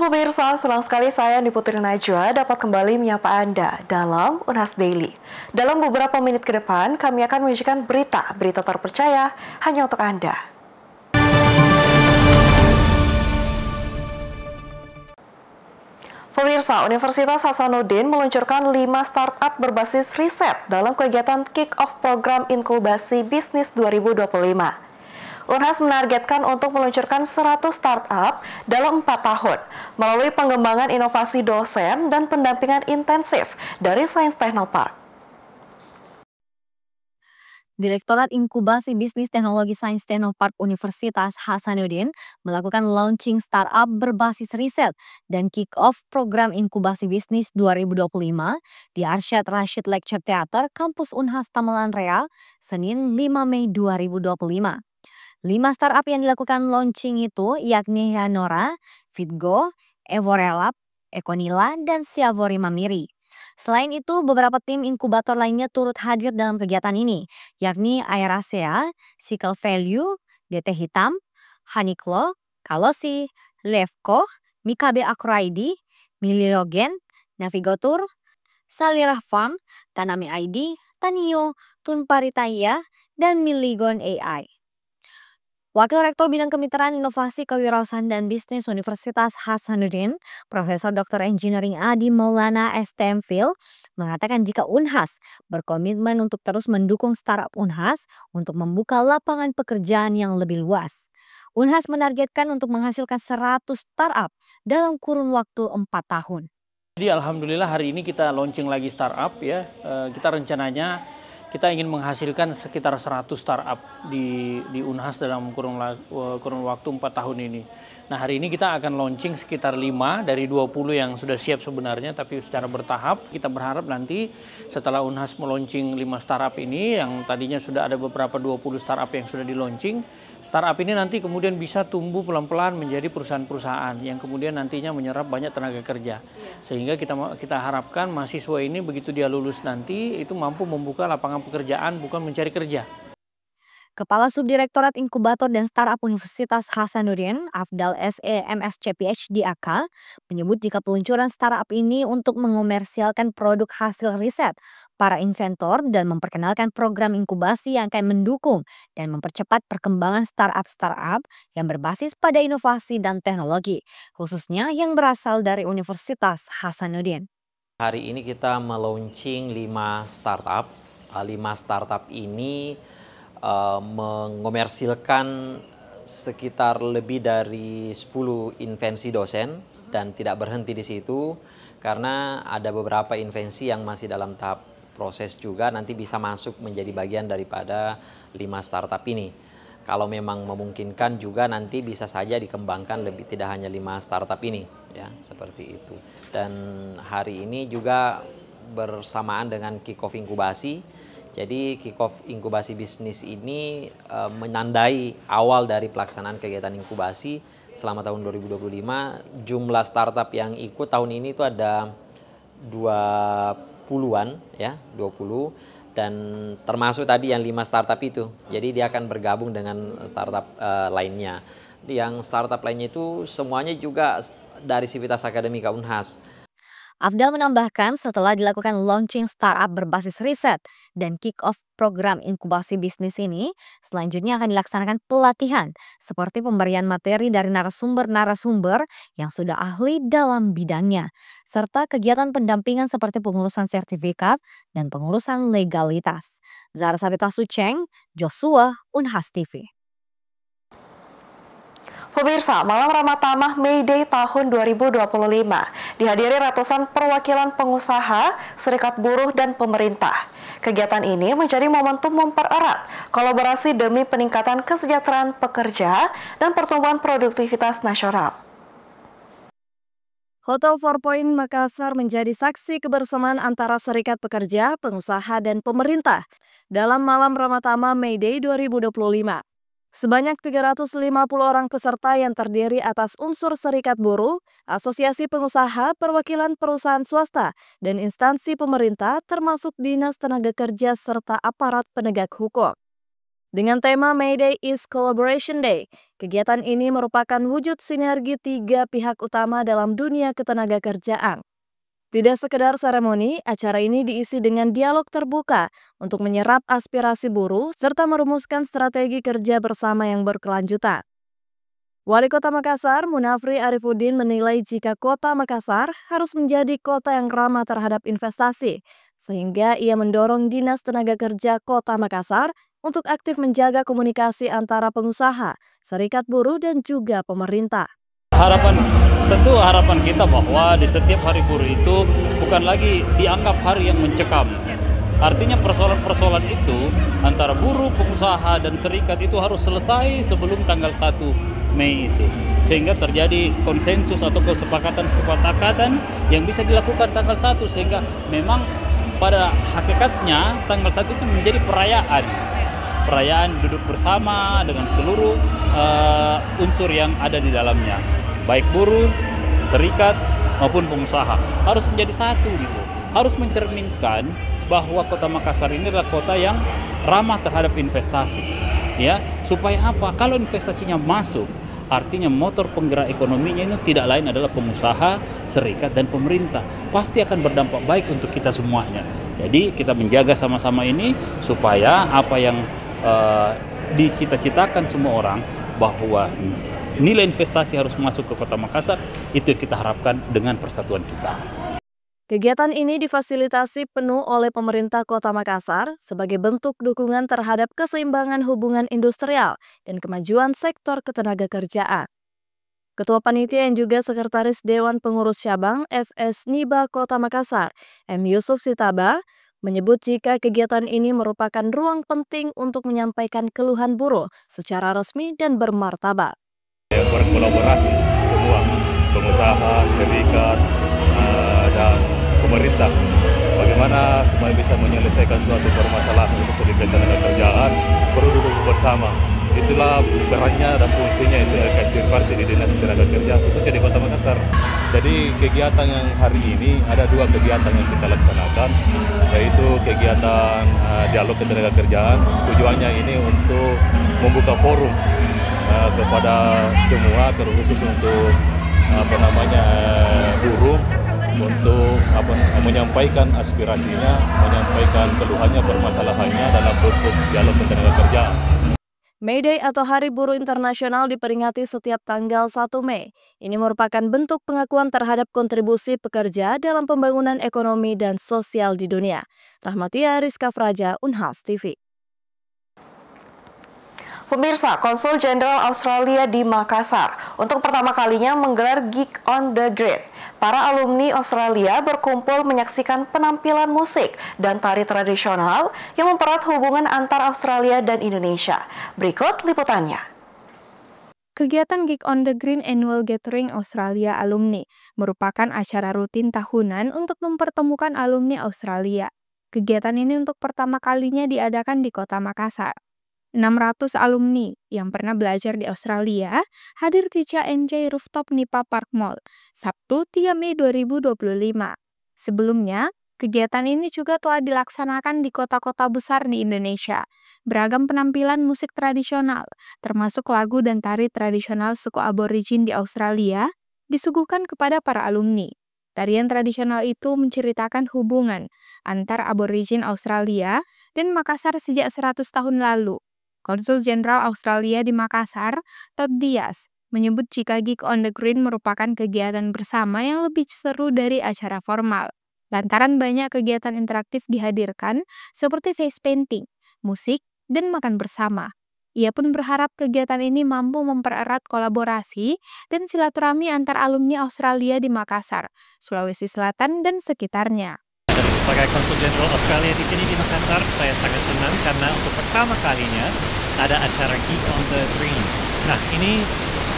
pemirsa, senang sekali saya Putri Najwa dapat kembali menyapa Anda dalam Unhas Daily. Dalam beberapa menit ke depan, kami akan menyajikan berita terpercaya hanya untuk Anda. Pemirsa, Universitas Hasanuddin meluncurkan 5 startup berbasis riset dalam kegiatan Kick-Off Program Inkubasi Bisnis 2025. Unhas menargetkan untuk meluncurkan 100 startup dalam 4 tahun melalui pengembangan inovasi dosen dan pendampingan intensif dari Sains Technopark. Direktorat Inkubasi Bisnis Teknologi Sains Technopark Universitas Hasanuddin melakukan launching startup berbasis riset dan kick-off program Inkubasi Bisnis 2025 di Arsyad Rashid Lecture Theater Kampus Unhas Tamalan Rea, Senin 5 Mei 2025. 5 startup yang dilakukan launching itu yakni Yanora, Fitgo, Evorelab, Ekonila, dan Siavori Mamiri. Selain itu, beberapa tim inkubator lainnya turut hadir dalam kegiatan ini, yakni Aerasea, Cycle Value, DT Hitam, Haniklo, Kalosi, Levko, Mikabe Akraidi, Miliogen, Navigator, Salirah Farm, Tanami ID, Tanio, Tunparitaya, dan Miligon AI. Wakil Rektor Bidang Kemitraan Inovasi Kewirausahaan dan Bisnis Universitas Hasanuddin, Profesor Dr. Engineering Adi Maulana STMFil, mengatakan jika Unhas berkomitmen untuk terus mendukung startup Unhas untuk membuka lapangan pekerjaan yang lebih luas. Unhas menargetkan untuk menghasilkan 100 startup dalam kurun waktu 4 tahun. Jadi alhamdulillah hari ini kita launching lagi startup ya. Kita rencananya kita ingin menghasilkan sekitar 100 startup di Unhas dalam kurun waktu 4 tahun ini. Nah, hari ini kita akan launching sekitar 5 dari 20 yang sudah siap sebenarnya, tapi secara bertahap. Kita berharap nanti setelah Unhas meluncing 5 startup ini, yang tadinya sudah ada beberapa 20 startup yang sudah di-launching, startup ini nanti kemudian bisa tumbuh pelan-pelan menjadi perusahaan-perusahaan yang kemudian nantinya menyerap banyak tenaga kerja. Sehingga kita harapkan mahasiswa ini begitu dia lulus nanti itu mampu membuka lapangan pekerjaan bukan mencari kerja. Kepala Subdirektorat Inkubator dan Startup Universitas Hasanuddin, Afdal SE MSc PhD AK, menyebut jika peluncuran startup ini untuk mengomersialkan produk hasil riset para inventor dan memperkenalkan program inkubasi yang akan mendukung dan mempercepat perkembangan startup yang berbasis pada inovasi dan teknologi, khususnya yang berasal dari Universitas Hasanuddin. Hari ini kita meluncing 5 startup. 5 startup ini mengomersilkan sekitar lebih dari 10 invensi dosen dan tidak berhenti di situ karena ada beberapa invensi yang masih dalam tahap proses juga nanti bisa masuk menjadi bagian daripada 5 startup ini. Kalau memang memungkinkan juga nanti bisa saja dikembangkan tidak hanya 5 startup ini ya, seperti itu. Dan hari ini juga bersamaan dengan kick-off inkubasi. Jadi kick-off inkubasi bisnis ini menandai awal dari pelaksanaan kegiatan inkubasi selama tahun 2025. Jumlah startup yang ikut tahun ini itu ada 20-an ya, 20 dan termasuk tadi yang 5 startup itu. Jadi dia akan bergabung dengan startup lainnya. Yang startup lainnya itu semuanya juga dari Sivitas Akademika Unhas. Afdal menambahkan setelah dilakukan launching startup berbasis riset dan kick-off program inkubasi bisnis ini, selanjutnya akan dilaksanakan pelatihan seperti pemberian materi dari narasumber-narasumber yang sudah ahli dalam bidangnya, serta kegiatan pendampingan seperti pengurusan sertifikat dan pengurusan legalitas. Zahra Sabita Suceng, Joshua, Unhas TV. Pemirsa, Malam Ramatamah May Day tahun 2025 dihadiri ratusan perwakilan pengusaha, serikat buruh, dan pemerintah. Kegiatan ini menjadi momentum mempererat kolaborasi demi peningkatan kesejahteraan pekerja dan pertumbuhan produktivitas nasional. Hotel 4 Point Makassar menjadi saksi kebersamaan antara serikat pekerja, pengusaha, dan pemerintah dalam Malam Ramatamah May Day 2025. Sebanyak 350 orang peserta yang terdiri atas unsur serikat buruh, asosiasi pengusaha, perwakilan perusahaan swasta, dan instansi pemerintah termasuk Dinas Tenaga Kerja serta aparat penegak hukum. Dengan tema May Day is Collaboration Day, kegiatan ini merupakan wujud sinergi 3 pihak utama dalam dunia ketenagakerjaan. Tidak sekedar seremoni, acara ini diisi dengan dialog terbuka untuk menyerap aspirasi buruh serta merumuskan strategi kerja bersama yang berkelanjutan. Wali Kota Makassar, Munafri Arifuddin menilai jika Kota Makassar harus menjadi kota yang ramah terhadap investasi, sehingga ia mendorong Dinas Tenaga Kerja Kota Makassar untuk aktif menjaga komunikasi antara pengusaha, serikat buruh, dan juga pemerintah. Tentu harapan kita bahwa di setiap hari buruh itu bukan lagi dianggap hari yang mencekam. Artinya persoalan-persoalan itu antara buruh, pengusaha, dan serikat itu harus selesai sebelum tanggal 1 Mei itu. Sehingga terjadi konsensus atau kesepakatan yang bisa dilakukan tanggal 1. Sehingga memang pada hakikatnya tanggal 1 itu menjadi perayaan duduk bersama dengan seluruh unsur yang ada di dalamnya. Baik buruh, serikat, maupun pengusaha. Harus menjadi satu gitu. Harus mencerminkan bahwa Kota Makassar ini adalah kota yang ramah terhadap investasi. Ya, supaya apa? Kalau investasinya masuk, artinya motor penggerak ekonominya ini tidak lain adalah pengusaha, serikat, dan pemerintah. Pasti akan berdampak baik untuk kita semuanya. Jadi kita menjaga sama-sama ini supaya apa yang dicita-citakan semua orang bahwa nilai investasi harus masuk ke Kota Makassar, itu yang kita harapkan dengan persatuan kita. Kegiatan ini difasilitasi penuh oleh pemerintah Kota Makassar sebagai bentuk dukungan terhadap keseimbangan hubungan industrial dan kemajuan sektor ketenagakerjaan. Ketua Panitia yang juga Sekretaris Dewan Pengurus Cabang FS NIBA Kota Makassar, M. Yusuf Sitaba, menyebut jika kegiatan ini merupakan ruang penting untuk menyampaikan keluhan buruh secara resmi dan bermartabat. Berkolaborasi semua pengusaha, serikat, dan pemerintah, bagaimana supaya bisa menyelesaikan suatu permasalahan untuk serikat tenaga kerjaan, perlu duduk bersama. Itulah perannya dan fungsinya itu LKSD Parti di Dinas Tenaga Kerja khususnya di Kota Makassar. Jadi kegiatan yang hari ini ada 2 kegiatan yang kita laksanakan, yaitu kegiatan dialog ketenaga kerjaan. Tujuannya ini untuk membuka forum kepada semua, terkhusus untuk buruh, untuk menyampaikan aspirasinya, menyampaikan keluhannya, permasalahannya dalam bentuk dialog ketenaga kerjaan. May Day atau Hari Buruh Internasional diperingati setiap tanggal 1 Mei. Ini merupakan bentuk pengakuan terhadap kontribusi pekerja dalam pembangunan ekonomi dan sosial di dunia. Rahmatia Rizka Fraja, Unhas TV. Pemirsa, Konsul Jenderal Australia di Makassar untuk pertama kalinya menggelar Geek on the Grid. Para alumni Australia berkumpul menyaksikan penampilan musik dan tari tradisional yang mempererat hubungan antar Australia dan Indonesia. Berikut liputannya. Kegiatan Geek on the Green Annual Gathering Australia Alumni merupakan acara rutin tahunan untuk mempertemukan alumni Australia. Kegiatan ini untuk pertama kalinya diadakan di Kota Makassar. 600 alumni yang pernah belajar di Australia hadir di CNJ Rooftop Nipa Park Mall, Sabtu 3 Mei 2025. Sebelumnya, kegiatan ini juga telah dilaksanakan di kota-kota besar di Indonesia. Beragam penampilan musik tradisional, termasuk lagu dan tari tradisional suku aborigin di Australia, disuguhkan kepada para alumni. Tarian tradisional itu menceritakan hubungan antar aborigin Australia dan Makassar sejak 100 tahun lalu. Konsul Jenderal Australia di Makassar, Todd Dias, menyebut jika Geek on the Green merupakan kegiatan bersama yang lebih seru dari acara formal. Lantaran banyak kegiatan interaktif dihadirkan seperti face painting, musik, dan makan bersama. Ia pun berharap kegiatan ini mampu mempererat kolaborasi dan silaturahmi antar alumni Australia di Makassar, Sulawesi Selatan, dan sekitarnya. Sebagai Konsul Jenderal Australia di sini di Makassar, saya sangat senang karena untuk pertama kalinya ada acara Geek on the Green. Nah, ini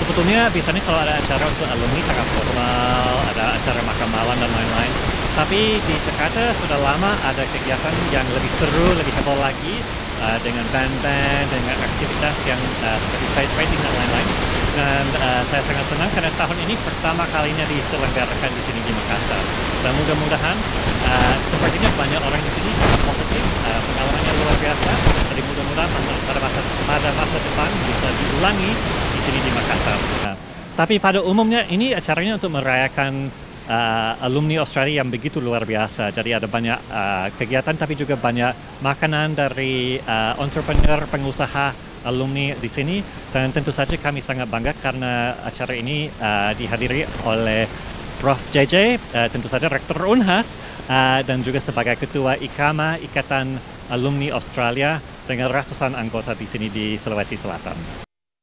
sebetulnya biasanya kalau ada acara untuk alumni sangat formal, ada acara makan malam dan lain-lain. Tapi di Jakarta sudah lama ada kegiatan yang lebih seru, lebih heboh lagi dengan band-band, dengan aktivitas yang seperti face painting dan lain-lain. Dan saya sangat senang karena tahun ini pertama kalinya diselenggarakan di sini di Makassar. Dan mudah-mudahan sepertinya banyak orang di sini sangat positif, pengalamannya luar biasa. Jadi mudah-mudahan pada masa ulangi di sini di Makassar. Nah, tapi pada umumnya ini acaranya untuk merayakan alumni Australia yang begitu luar biasa. Jadi ada banyak kegiatan tapi juga banyak makanan dari entrepreneur, pengusaha alumni di sini. Dan tentu saja kami sangat bangga karena acara ini dihadiri oleh Prof. JJ, tentu saja Rektor Unhas, dan juga sebagai Ketua IKAMA, Ikatan Alumni Australia, dengan ratusan anggota di sini di Sulawesi Selatan.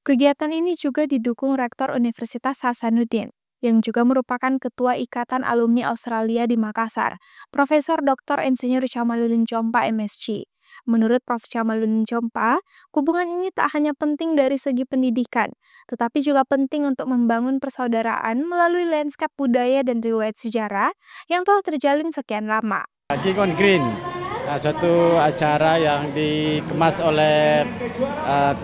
Kegiatan ini juga didukung Rektor Universitas Hasanuddin, yang juga merupakan Ketua Ikatan Alumni Australia di Makassar, Profesor Dr. Insinyur Syamaluddin Chompa MSc. Menurut Prof. Syamaluddin Chompa, hubungan ini tak hanya penting dari segi pendidikan, tetapi juga penting untuk membangun persaudaraan melalui lanskap budaya dan riwayat sejarah yang telah terjalin sekian lama. Gig on Green, suatu acara yang dikemas oleh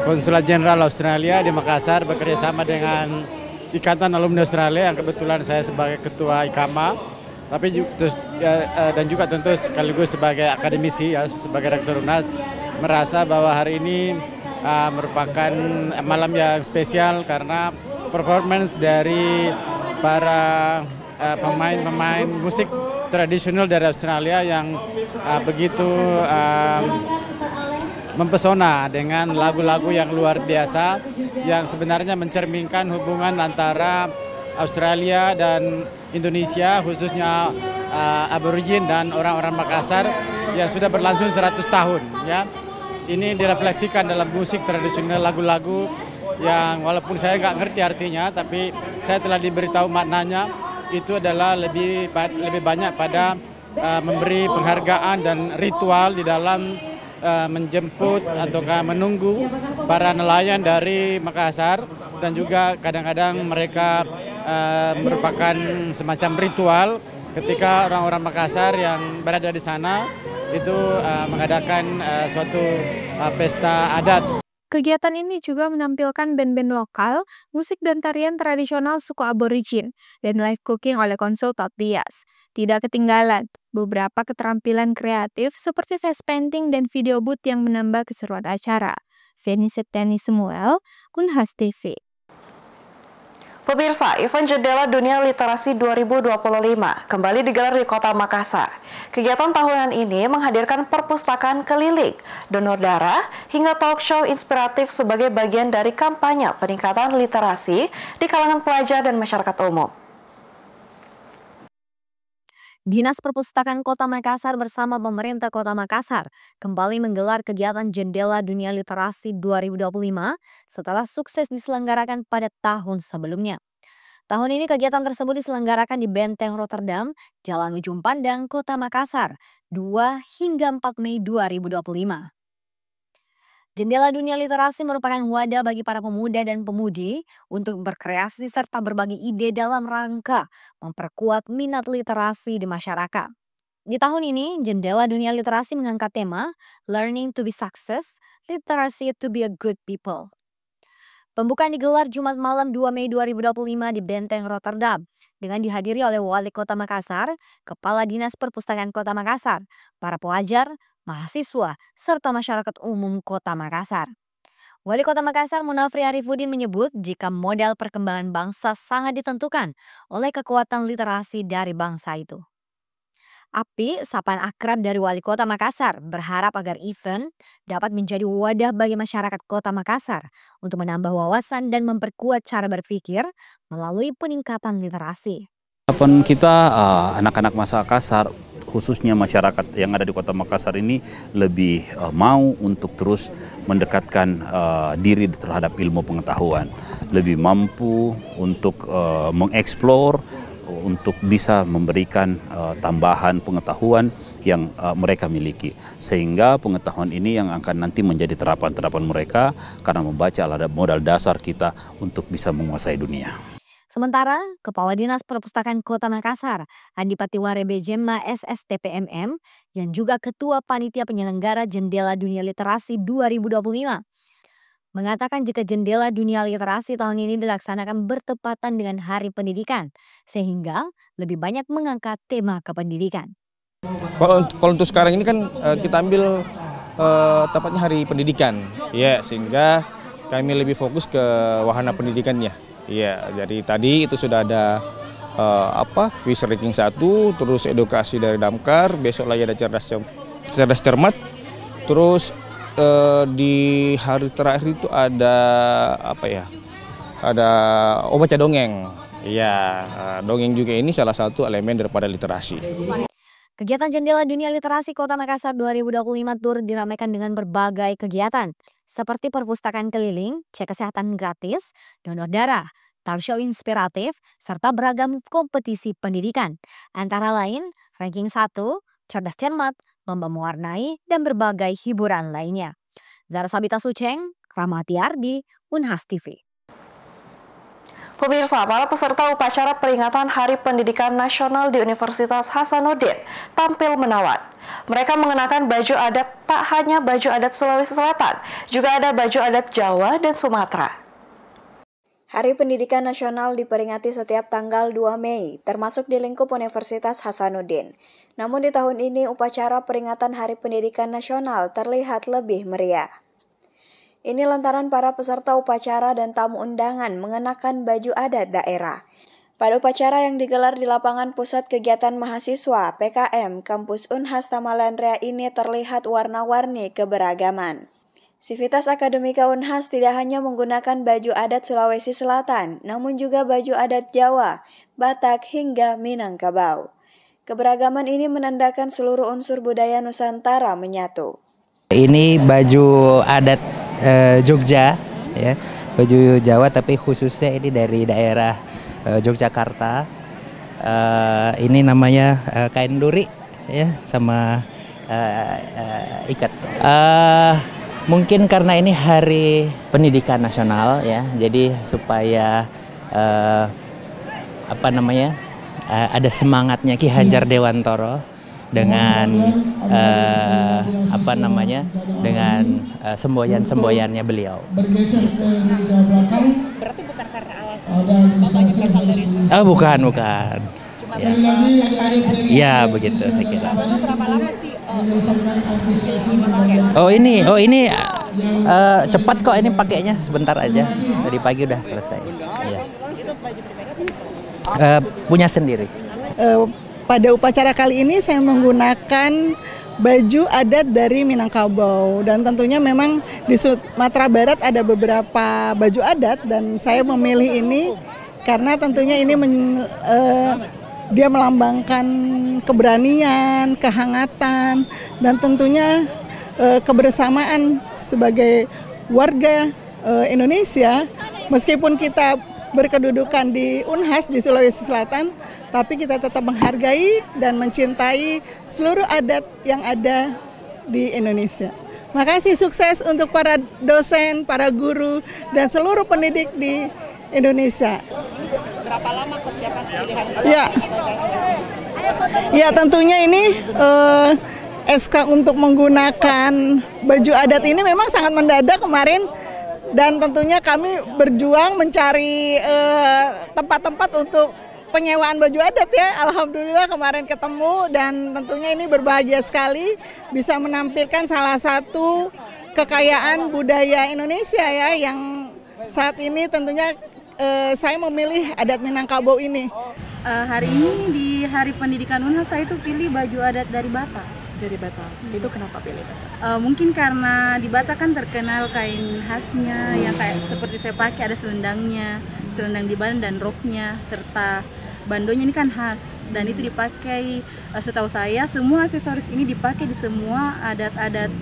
Konsulat Jenderal Australia di Makassar bekerjasama dengan Ikatan Alumni Australia yang kebetulan saya sebagai Ketua IKAMA, tapi dan juga tentu sekaligus sebagai akademisi, ya, sebagai Rektor UNAS, merasa bahwa hari ini merupakan malam yang spesial karena performance dari para pemain musik tradisional dari Australia yang begitu mempesona dengan lagu-lagu yang luar biasa yang sebenarnya mencerminkan hubungan antara Australia dan Indonesia, khususnya Aborigin dan orang-orang Makassar yang sudah berlangsung 100 tahun. Ya. Ini direfleksikan dalam musik tradisional, lagu-lagu yang walaupun saya nggak ngerti artinya, tapi saya telah diberitahu maknanya. Itu adalah lebih banyak pada memberi penghargaan dan ritual di dalam menjemput atau menunggu para nelayan dari Makassar, dan juga kadang-kadang mereka merupakan semacam ritual ketika orang-orang Makassar yang berada di sana itu mengadakan suatu pesta adat. Kegiatan ini juga menampilkan band-band lokal, musik dan tarian tradisional suku Aborigin, dan live cooking oleh konsul Todd Dias. Tidak ketinggalan, beberapa keterampilan kreatif seperti face painting dan video booth yang menambah keseruan acara. Feni Septiani Samuel, Unhas TV. Pemirsa, event Jendela Dunia Literasi 2025 kembali digelar di Kota Makassar. Kegiatan tahunan ini menghadirkan perpustakaan keliling, donor darah, hingga talk show inspiratif sebagai bagian dari kampanye peningkatan literasi di kalangan pelajar dan masyarakat umum. Dinas Perpustakaan Kota Makassar bersama pemerintah Kota Makassar kembali menggelar kegiatan Jendela Dunia Literasi 2025 setelah sukses diselenggarakan pada tahun sebelumnya. Tahun ini kegiatan tersebut diselenggarakan di Benteng Rotterdam, Jalan Ujung Pandang, Kota Makassar, 2 hingga 4 Mei 2025. Jendela Dunia Literasi merupakan wadah bagi para pemuda dan pemudi untuk berkreasi serta berbagi ide dalam rangka memperkuat minat literasi di masyarakat. Di tahun ini, Jendela Dunia Literasi mengangkat tema Learning to be Success, Literacy to be a Good People. Pembukaan digelar Jumat malam 2 Mei 2025 di Benteng Rotterdam dengan dihadiri oleh Wali Kota Makassar, Kepala Dinas Perpustakaan Kota Makassar, para pelajar, mahasiswa, serta masyarakat umum Kota Makassar. Wali Kota Makassar Munafri Arifudin menyebut jika modal perkembangan bangsa sangat ditentukan oleh kekuatan literasi dari bangsa itu. Api, sapaan akrab dari Wali Kota Makassar, berharap agar event dapat menjadi wadah bagi masyarakat Kota Makassar untuk menambah wawasan dan memperkuat cara berpikir melalui peningkatan literasi. Harapan kita anak-anak Makassar, khususnya masyarakat yang ada di Kota Makassar ini lebih mau untuk terus mendekatkan diri terhadap ilmu pengetahuan, lebih mampu untuk mengeksplor, untuk bisa memberikan tambahan pengetahuan yang mereka miliki. Sehingga pengetahuan ini yang akan nanti menjadi terapan-terapan mereka karena membaca adalah modal dasar kita untuk bisa menguasai dunia. Sementara, Kepala Dinas Perpustakaan Kota Makassar, Andi Patiware Bejema SSTPMM, yang juga Ketua Panitia Penyelenggara Jendela Dunia Literasi 2025, mengatakan jika Jendela Dunia Literasi tahun ini dilaksanakan bertepatan dengan Hari Pendidikan, sehingga lebih banyak mengangkat tema kependidikan. Kalau untuk sekarang ini kan kita ambil tepatnya Hari Pendidikan, ya, sehingga kami lebih fokus ke wahana pendidikannya. Iya, jadi tadi itu sudah ada quiz ranking 1, terus edukasi dari Damkar, besok lagi ada cerdas cermat, terus di hari terakhir itu ada ada baca dongeng. Iya, dongeng juga ini salah satu elemen daripada literasi. Kegiatan Jendela Dunia Literasi Kota Makassar 2025 turut diramaikan dengan berbagai kegiatan seperti perpustakaan keliling, cek kesehatan gratis, donor darah, talk show inspiratif, serta beragam kompetisi pendidikan. Antara lain, ranking 1, cerdas cermat, lomba mewarnai, dan berbagai hiburan lainnya. Zara Sabita Suceng, Rahmati Ardi, Unhas TV. Pemirsa, para peserta upacara peringatan Hari Pendidikan Nasional di Universitas Hasanuddin tampil menawan. Mereka mengenakan baju adat, tak hanya baju adat Sulawesi Selatan, juga ada baju adat Jawa dan Sumatera. Hari Pendidikan Nasional diperingati setiap tanggal 2 Mei, termasuk di lingkup Universitas Hasanuddin. Namun di tahun ini upacara peringatan Hari Pendidikan Nasional terlihat lebih meriah. Ini lantaran para peserta upacara dan tamu undangan mengenakan baju adat daerah. Pada upacara yang digelar di lapangan Pusat Kegiatan Mahasiswa (PKM) Kampus Unhas Tamalandrea ini terlihat warna-warni keberagaman. Sivitas Akademika Unhas tidak hanya menggunakan baju adat Sulawesi Selatan, namun juga baju adat Jawa, Batak hingga Minangkabau. Keberagaman ini menandakan seluruh unsur budaya Nusantara menyatu. Ini baju adat Jogja, ya, baju Jawa, tapi khususnya ini dari daerah Yogyakarta. Ini namanya kain luri, ya, sama ikat. Mungkin karena ini Hari Pendidikan Nasional, ya, jadi supaya ada semangatnya Ki Hajar Dewantoro dengan dengan semboyan-semboyannya beliau. Bergeser ke meja belakang. Berarti bukan karena alasan berasal dari bukan. Sekali lagi adik-adik ya, begitu saya kira. Berapa lama sih ini cepat kok, ini pakainya sebentar aja. Tadi pagi udah selesai. Ya. Itu baju pribadi punya sendiri. Pada upacara kali ini saya menggunakan baju adat dari Minangkabau, dan tentunya memang di Sumatera Barat ada beberapa baju adat, dan saya memilih ini karena tentunya ini dia melambangkan keberanian, kehangatan, dan tentunya kebersamaan sebagai warga Indonesia. Meskipun kita berkedudukan di Unhas di Sulawesi Selatan, tapi kita tetap menghargai dan mencintai seluruh adat yang ada di Indonesia. Makasih, sukses untuk para dosen, para guru, dan seluruh pendidik di Indonesia. Berapa lama persiapan pilihan? Ya, tentunya ini SK untuk menggunakan baju adat ini memang sangat mendadak kemarin. Dan tentunya kami berjuang mencari tempat-tempat untuk penyewaan baju adat, ya. Alhamdulillah kemarin ketemu, dan tentunya ini berbahagia sekali bisa menampilkan salah satu kekayaan budaya Indonesia, ya, yang saat ini tentunya saya memilih adat Minangkabau ini. Hari ini di Hari Pendidikan Unhas saya itu pilih baju adat dari Batak. Dari Batak. Itu kenapa pilih Batak? Mungkin karena di Batak kan terkenal kain khasnya yang kayak seperti saya pakai, ada selendangnya, selendang di badan dan roknya, serta bandonya ini kan khas, dan itu dipakai, setahu saya semua aksesoris ini dipakai di semua adat-adat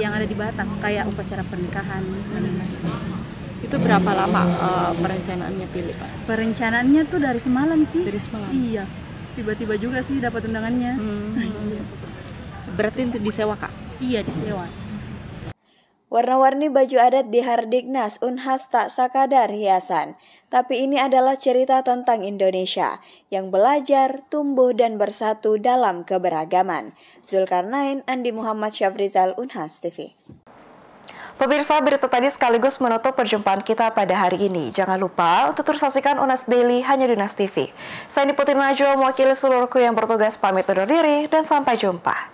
yang ada di Batak, kayak upacara pernikahan. Itu berapa lama perencanaannya pilih, Pak? Perencanaannya tuh dari semalam sih. Dari semalam? Iya, tiba-tiba juga sih dapat undangannya. Berarti disewa, Kak? Iya, disewa. Warna-warni baju adat di Hardiknas Unhas tak sakadar hiasan, tapi ini adalah cerita tentang Indonesia yang belajar, tumbuh, dan bersatu dalam keberagaman. Zulkarnain, Andi Muhammad Syafrizal, Unhas TV. Pemirsa, berita tadi sekaligus menutup perjumpaan kita pada hari ini. Jangan lupa untuk terus saksikan Unas Daily hanya di Unas TV. Saya Putri Najwa, mewakili seluruhku yang bertugas pamit undur diri, dan sampai jumpa.